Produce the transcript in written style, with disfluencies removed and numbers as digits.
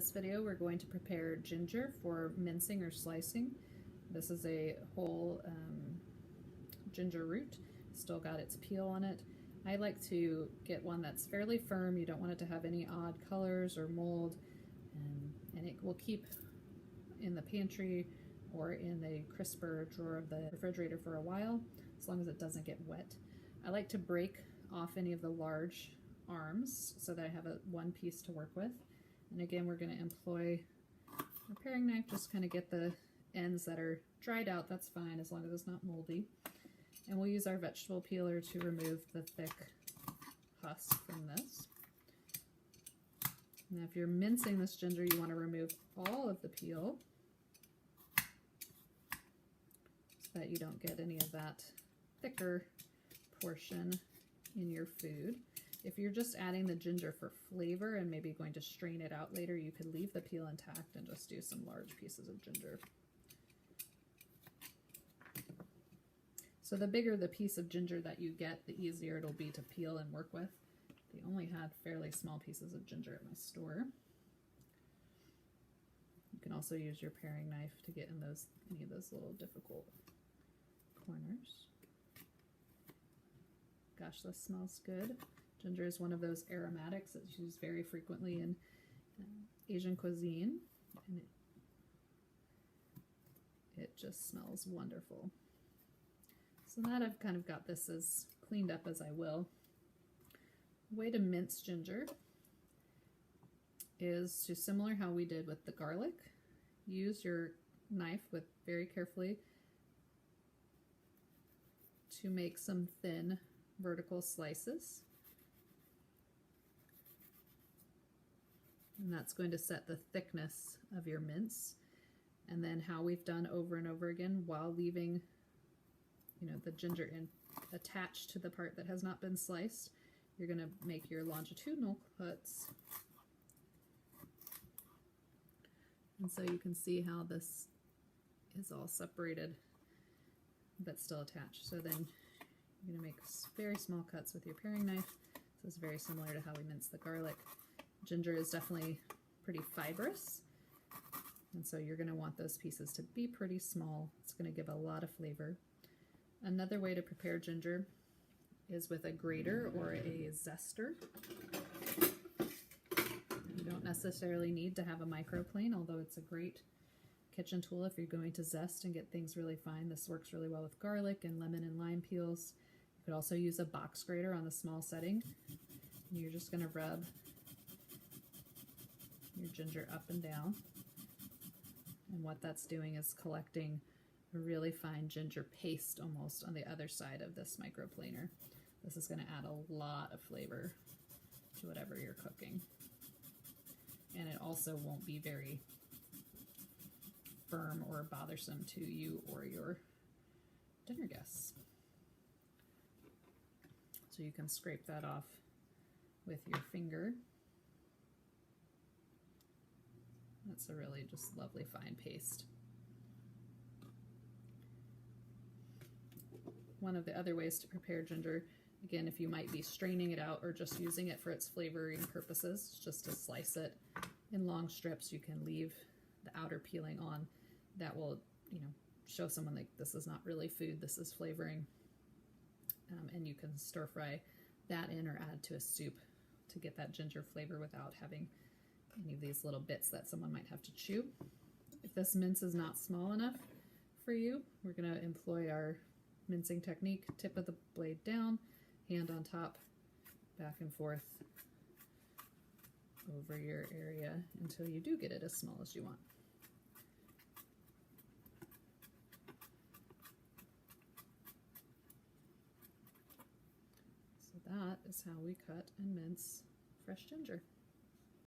this video we're going to prepare ginger for mincing or slicing. This is a whole ginger root, still got its peel on it. I like to get one that's fairly firm. You don't want it to have any odd colors or mold, and it will keep in the pantry or in the crisper drawer of the refrigerator for a while, as long as it doesn't get wet. I like to break off any of the large arms so that I have one piece to work with. And again, we're going to employ a paring knife, just kind of get the ends that are dried out. That's fine as long as it's not moldy. And we'll use our vegetable peeler to remove the thick husk from this. Now if you're mincing this ginger, you want to remove all of the peel so that you don't get any of that thicker portion in your food. If you're just adding the ginger for flavor and maybe going to strain it out later, you could leave the peel intact and just do some large pieces of ginger. So the bigger the piece of ginger that you get, the easier it'll be to peel and work with. They only had fairly small pieces of ginger at my store. You can also use your paring knife to get in any of those little difficult corners. Gosh, this smells good. Ginger is one of those aromatics that's used very frequently in Asian cuisine, and it just smells wonderful. So that I've kind of got this as cleaned up as I will. Way to mince ginger is to, similar how we did with the garlic, use your knife with very carefully to make some thin vertical slices. And that's going to set the thickness of your mince. And then how we've done over and over again, while leaving, the ginger attached to the part that has not been sliced, you're going to make your longitudinal cuts. And so you can see how this is all separated but still attached. So then you're going to make very small cuts with your paring knife. This is very similar to how we mince the garlic. Ginger is definitely pretty fibrous, and so you're going to want those pieces to be pretty small. It's going to give a lot of flavor. Another way to prepare ginger is with a grater or a zester. You don't necessarily need to have a microplane, although it's a great kitchen tool if you're going to zest and get things really fine. This works really well with garlic and lemon and lime peels. You could also use a box grater on the small setting. You're just going to rub your ginger up and down, and what that's doing is collecting a really fine ginger paste almost on the other side of this microplaner. This is going to add a lot of flavor to whatever you're cooking, and it also won't be very firm or bothersome to you or your dinner guests. So you can scrape that off with your finger. That's a really just lovely fine paste. One of the other ways to prepare ginger, again, if you might be straining it out or just using it for its flavoring purposes, just to slice it in long strips. You can leave the outer peeling on. That will, show someone like this is not really food, this is flavoring. And you can stir fry that in or add to a soup to get that ginger flavor without having any of these little bits that someone might have to chew. If this mince is not small enough for you, we're going to employ our mincing technique, tip of the blade down, hand on top, back and forth over your area until you do get it as small as you want. So that is how we cut and mince fresh ginger.